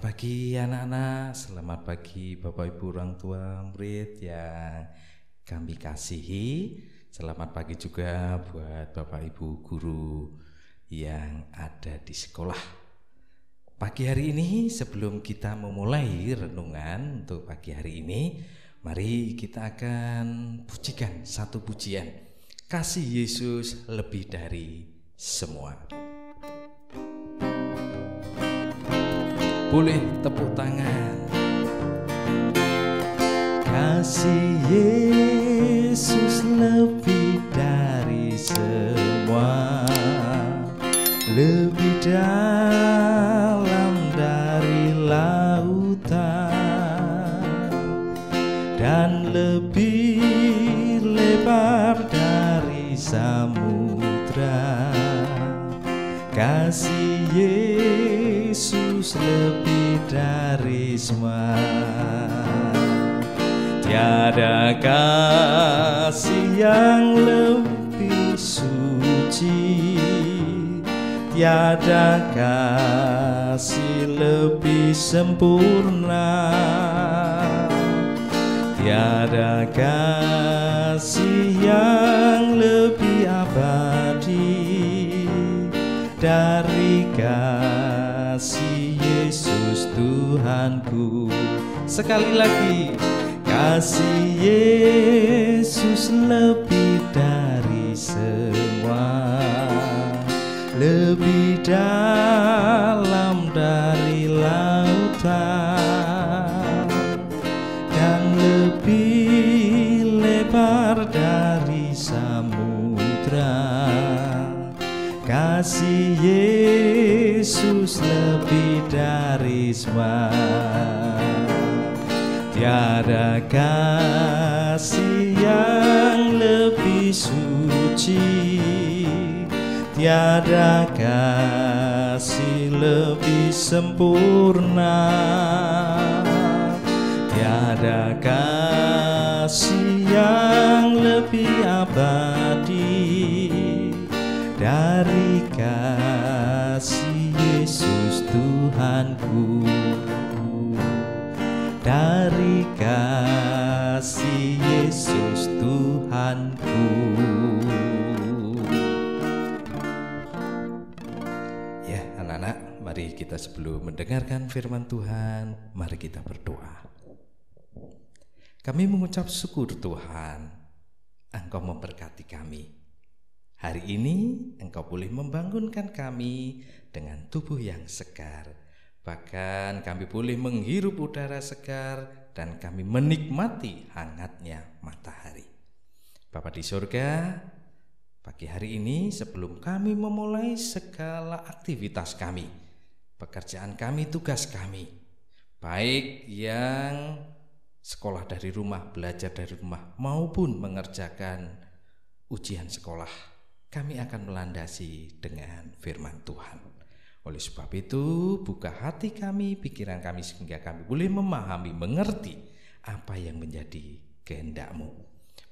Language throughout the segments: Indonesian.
pagi anak-anak, selamat pagi Bapak Ibu orang tua murid yang kami kasihi. Selamat pagi juga buat Bapak Ibu guru yang ada di sekolah. Pagi hari ini sebelum kita memulai renungan untuk pagi hari ini, mari kita akan pujikan satu pujian. Kasih Yesus lebih dari semua. Boleh tepuk tangan. Kasih Yesus lebih dari semua, lebih dalam dari lautan, dan lebih lebar dari samudra. Kasih Yesus lebih dari semua. Tiada kasih yang lebih suci, tiada kasih lebih sempurna, tiada kasih yang lebih abadi dari kasih Yesus Tuhanku. Sekali lagi, kasih Yesus lebih dari semua, lebih dalam dari lautan, dan lebih lebar dari samudra. Kasih Yesus lebih dari semua. Tiada kasih yang lebih suci, tiada kasih lebih sempurna, tiada kasih yang lebih abadi dari kasih Yesus Tuhanku, dari kasih Yesus Tuhanku. Ya anak-anak, mari kita sebelum mendengarkan firman Tuhan, mari kita berdoa. Kami mengucap syukur Tuhan, Engkau memberkati kami. Hari ini Engkau boleh membangunkan kami dengan tubuh yang segar. Bahkan kami boleh menghirup udara segar dan kami menikmati hangatnya matahari. Bapa di surga, pagi hari ini sebelum kami memulai segala aktivitas kami, pekerjaan kami, tugas kami, baik yang sekolah dari rumah, belajar dari rumah, maupun mengerjakan ujian sekolah, kami akan melandasi dengan firman Tuhan. Oleh sebab itu, buka hati kami, pikiran kami, sehingga kami boleh memahami, mengerti apa yang menjadi kehendak-Mu.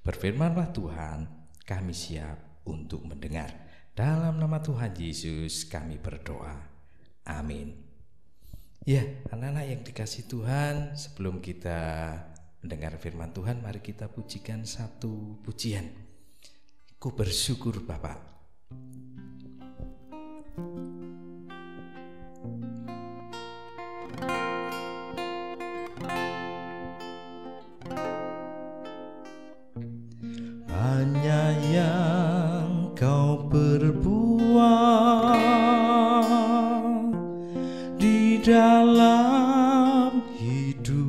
Berfirmanlah Tuhan, kami siap untuk mendengar. Dalam nama Tuhan Yesus kami berdoa. Amin. Ya, anak-anak yang dikasih Tuhan, sebelum kita mendengar firman Tuhan, mari kita pujikan satu pujian. Ku bersyukur Bapak. Hanya yang Kau perbuat di dalam hidupku,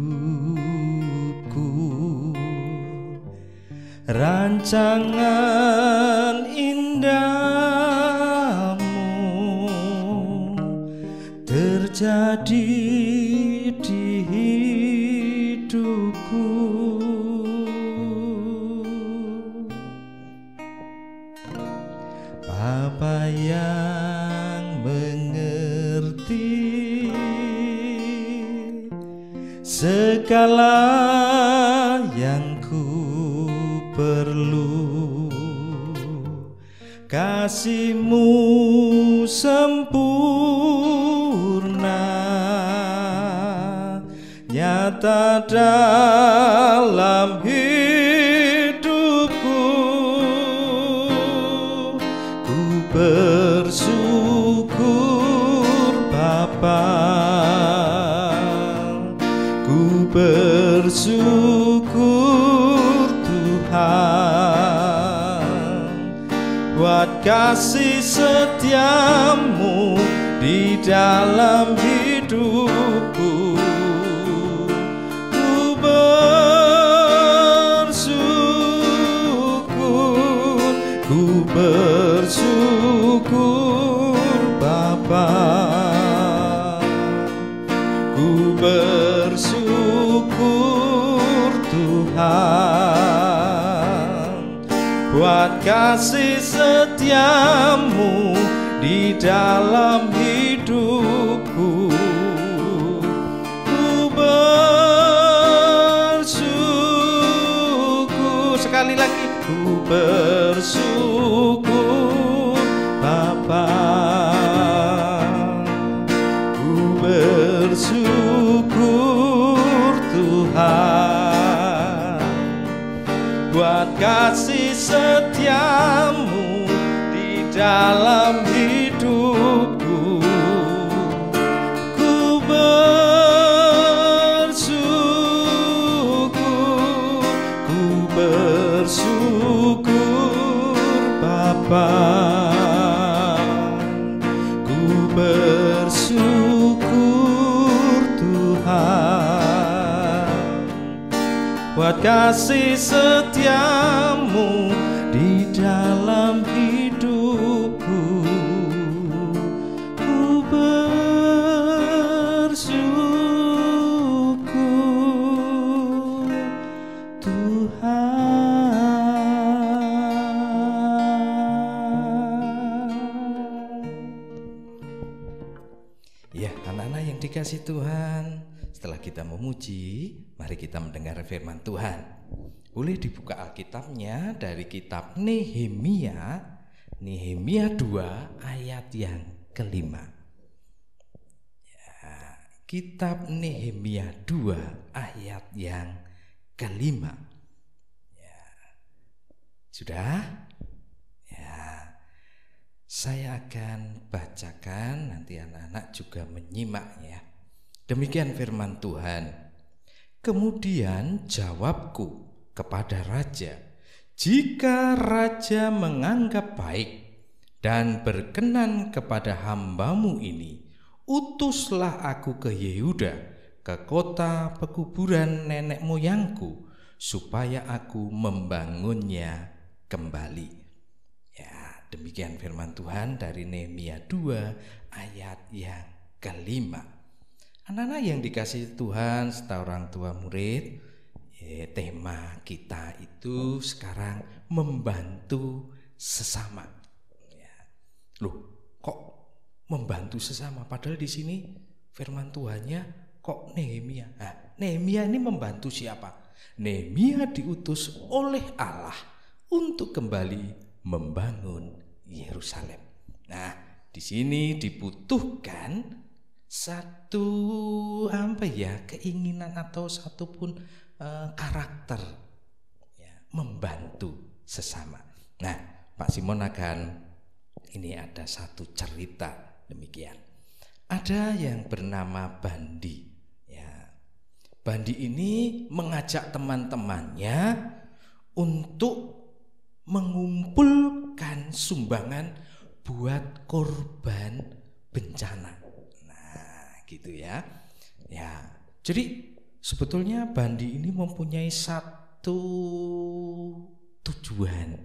rancangan indahmu terjadi di hidupku. Bapa yang mengerti segala yang ku perlu, kasih-Mu sempurna nyata dalam hidupku. Ku bersyukur Bapa, ku bersyukur Tuhan, buat kasih setiamu di dalam hidupku. Ku bersyukur Bapa, ku bersyukur Tuhan, buat kasih setiamu di dalam hidupku. Ku bersyukur, sekali lagi, ku bersyukur Bapa, ku bersyukur Tuhan, buat kasih setiamu di dalam hidupku. Ku bersyukur Bapa, ku bersyukur Tuhan, buat kasih setiamu di dalam hidupku. Ku bersyukur Tuhan. Ya, anak-anak yang dikasih Tuhan, setelah kita memuji, mari kita mendengar firman Tuhan. Boleh dibuka Alkitabnya dari kitab Nehemia 2 ayat yang kelima. Ya, kitab Nehemia 2 ayat yang kelima. Ya, sudah? Ya, saya akan bacakan, nanti anak-anak juga menyimaknya. Demikian firman Tuhan. Kemudian jawabku kepada raja, jika raja menganggap baik dan berkenan kepada hambamu ini, utuslah aku ke Yehuda, ke kota pekuburan nenek moyangku, supaya aku membangunnya kembali. Ya, demikian firman Tuhan dari Nehemia 2 ayat yang kelima. Anak-anak yang dikasihi Tuhan, serta orang tua murid, tema kita itu sekarang membantu sesama. Ya. Loh, kok membantu sesama? Padahal di sini firman Tuhannya kok Nehemia. Nah, Nehemia ini membantu siapa? Nehemia diutus oleh Allah untuk kembali membangun Yerusalem. Nah, di sini dibutuhkan satu keinginan atau satu pun karakter, ya, membantu sesama. Nah, Pak Simon ini ada satu cerita demikian. Ada yang bernama Bandi. Ya, Bandi ini mengajak teman-temannya untuk mengumpulkan sumbangan buat korban bencana. Nah, gitu ya. Ya, jadi sebetulnya Bandi ini mempunyai satu tujuan,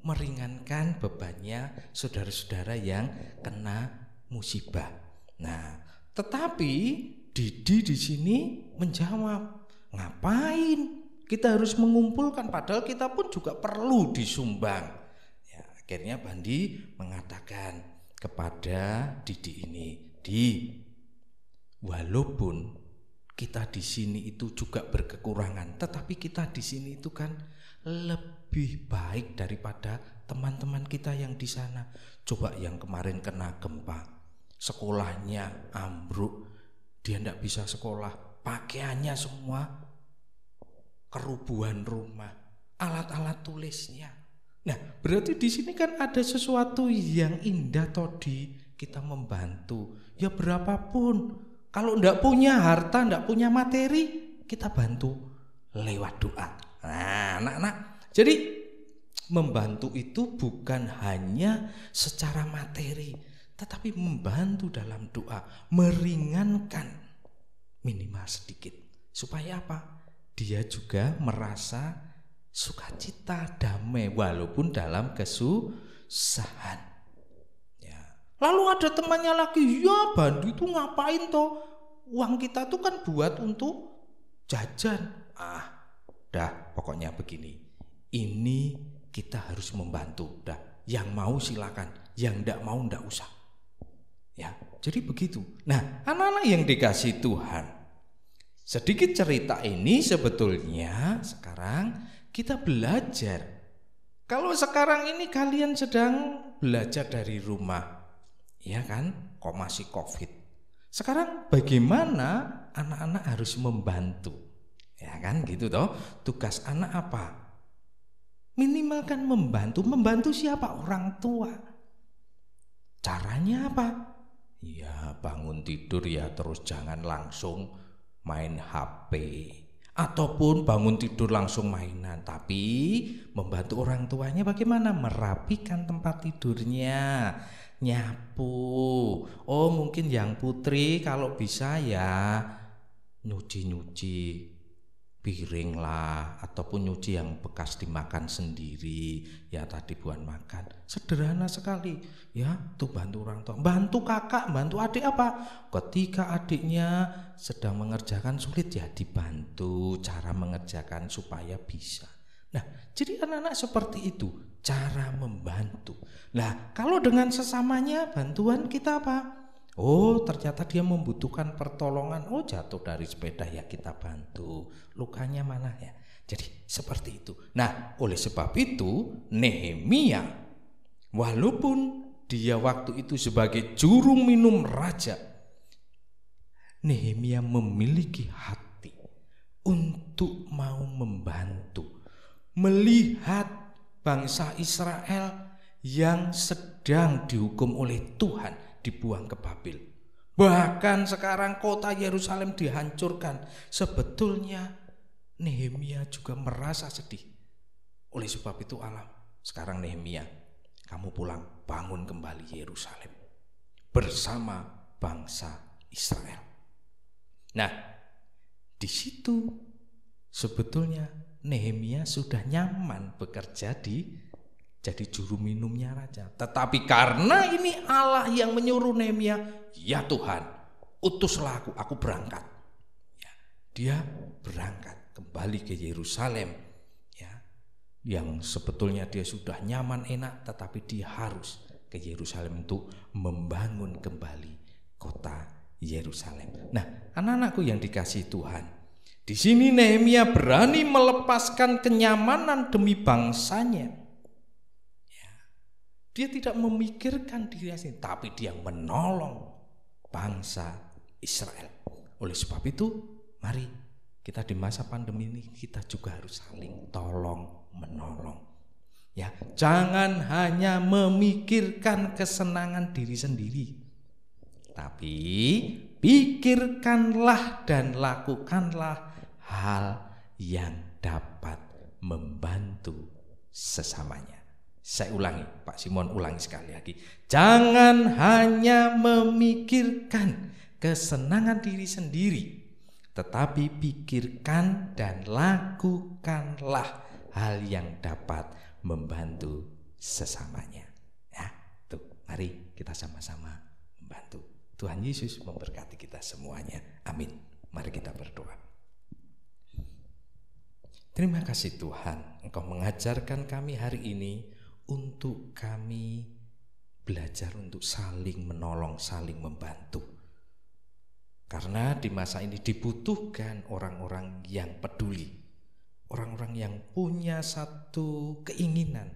meringankan bebannya saudara-saudara yang kena musibah. Nah, tetapi Didi di sini menjawab, ngapain kita harus mengumpulkan padahal kita pun juga perlu disumbang. Ya, akhirnya Bandi mengatakan kepada Didi ini, walaupun kita di sini itu juga berkekurangan, tetapi kita di sini itu kan lebih baik daripada teman-teman kita yang di sana. Coba yang kemarin kena gempa, sekolahnya ambruk, dia tidak bisa sekolah, pakaiannya semua kerubuhan rumah, alat-alat tulisnya. Nah, berarti di sini kan ada sesuatu yang indah tadi, kita membantu. Ya berapapun, kalau enggak punya harta, enggak punya materi, kita bantu lewat doa. Nah, anak-anak, jadi membantu itu bukan hanya secara materi, tetapi membantu dalam doa, meringankan minimal sedikit. Supaya apa? Dia juga merasa sukacita, damai walaupun dalam kesusahan. Ya. Lalu ada temannya lagi, ya bantu itu ngapain toh? Uang kita tuh kan buat untuk jajan. Dah pokoknya begini. Ini kita harus membantu. Dah, yang mau silakan, yang enggak mau enggak usah. Ya, jadi begitu. Nah, anak-anak yang dikasih Tuhan, sedikit cerita ini sebetulnya sekarang kita belajar. Kalau sekarang ini kalian sedang belajar dari rumah, ya kan? Kok masih COVID. Sekarang bagaimana anak-anak harus membantu? Ya kan gitu toh. Tugas anak apa? Minimal kan membantu. Membantu siapa? Orang tua. Caranya apa? Ya bangun tidur ya terus jangan langsung main HP, ataupun bangun tidur langsung mainan, tapi membantu orang tuanya bagaimana? Merapikan tempat tidurnya, nyapu. Oh mungkin yang putri kalau bisa ya nyuci piring lah, ataupun nyuci yang bekas dimakan sendiri, ya tadi buat makan. Sederhana sekali ya, tuh bantu orang tua, bantu kakak, bantu adik apa? Ketika adiknya sedang mengerjakan sulit ya dibantu cara mengerjakan supaya bisa. Nah, jadi anak-anak seperti itu cara membantu. Nah, kalau dengan sesamanya bantuan kita apa? Oh ternyata dia membutuhkan pertolongan. Oh jatuh dari sepeda ya kita bantu. Lukanya mana ya. Jadi seperti itu. Nah oleh sebab itu Nehemia, walaupun dia waktu itu sebagai juru minum raja, Nehemia memiliki hati untuk mau membantu. Melihat bangsa Israel yang sedang dihukum oleh Tuhan, dibuang ke Babel. Bahkan sekarang kota Yerusalem dihancurkan. Sebetulnya Nehemia juga merasa sedih. Oleh sebab itu Allah, sekarang Nehemia, kamu pulang, bangun kembali Yerusalem bersama bangsa Israel. Nah, di situ sebetulnya Nehemia sudah nyaman bekerja jadi juru minumnya raja. Tetapi karena ini Allah yang menyuruh Nehemia, ya Tuhan, utuslah aku berangkat. Ya, dia berangkat kembali ke Yerusalem. Ya, yang sebetulnya dia sudah nyaman enak, tetapi dia harus ke Yerusalem untuk membangun kembali kota Yerusalem. Nah, anak-anakku yang dikasihi Tuhan, di sini Nehemia berani melepaskan kenyamanan demi bangsanya. Dia tidak memikirkan dirinya sendiri, tapi dia menolong bangsa Israel. Oleh sebab itu, mari kita di masa pandemi ini kita juga harus saling tolong menolong. Ya, jangan hanya memikirkan kesenangan diri sendiri, tapi pikirkanlah dan lakukanlah hal yang dapat membantu sesamanya. Saya ulangi, Pak Simon ulangi sekali lagi. Jangan hanya memikirkan kesenangan diri sendiri, tetapi pikirkan dan lakukanlah hal yang dapat membantu sesamanya. Ya, tuh, mari kita sama-sama membantu. Tuhan Yesus memberkati kita semuanya. Amin. Mari kita berdoa. Terima kasih Tuhan, Engkau mengajarkan kami hari ini untuk kami belajar untuk saling menolong, saling membantu. Karena di masa ini dibutuhkan orang-orang yang peduli, orang-orang yang punya satu keinginan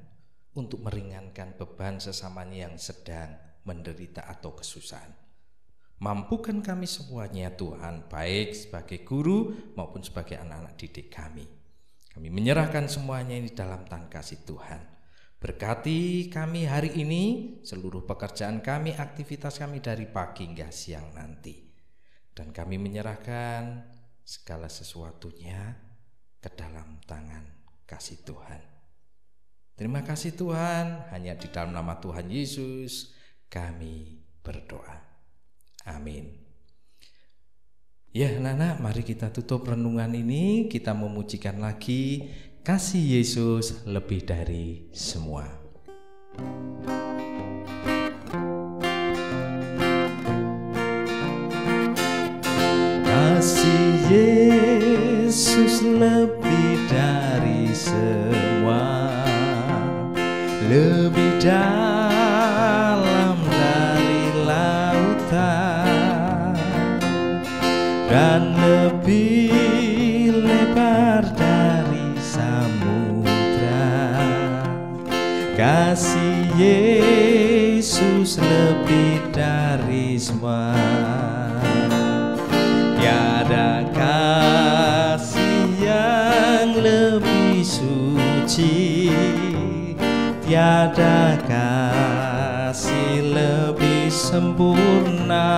untuk meringankan beban sesamanya yang sedang menderita atau kesusahan. Mampukan kami semuanya Tuhan, baik sebagai guru maupun sebagai anak-anak didik kami. Kami menyerahkan semuanya ini dalam tangan kasih Tuhan. Berkati kami hari ini, seluruh pekerjaan kami, aktivitas kami dari pagi hingga siang nanti. Dan kami menyerahkan segala sesuatunya ke dalam tangan kasih Tuhan. Terima kasih Tuhan, hanya di dalam nama Tuhan Yesus kami berdoa. Amin. Ya anak-anak, mari kita tutup renungan ini. Kita memujikan lagi kasih Yesus lebih dari semua. Kasih Yesus lebih dari semua, lebih dalam dari lautan, dan lebih lebar dari samudra. Kasih Yesus lebih dari semua. Tiada kasih yang lebih suci, tiada kasih lebih sempurna,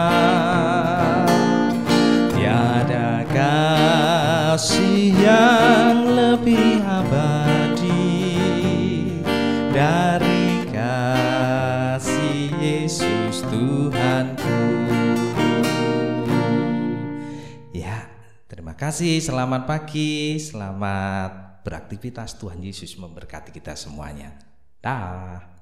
tiada kasih yang lebih abadi dari kasih Yesus Tuhanku. Ya, terima kasih, selamat pagi, selamat beraktivitas. Tuhan Yesus memberkati kita semuanya. Dah.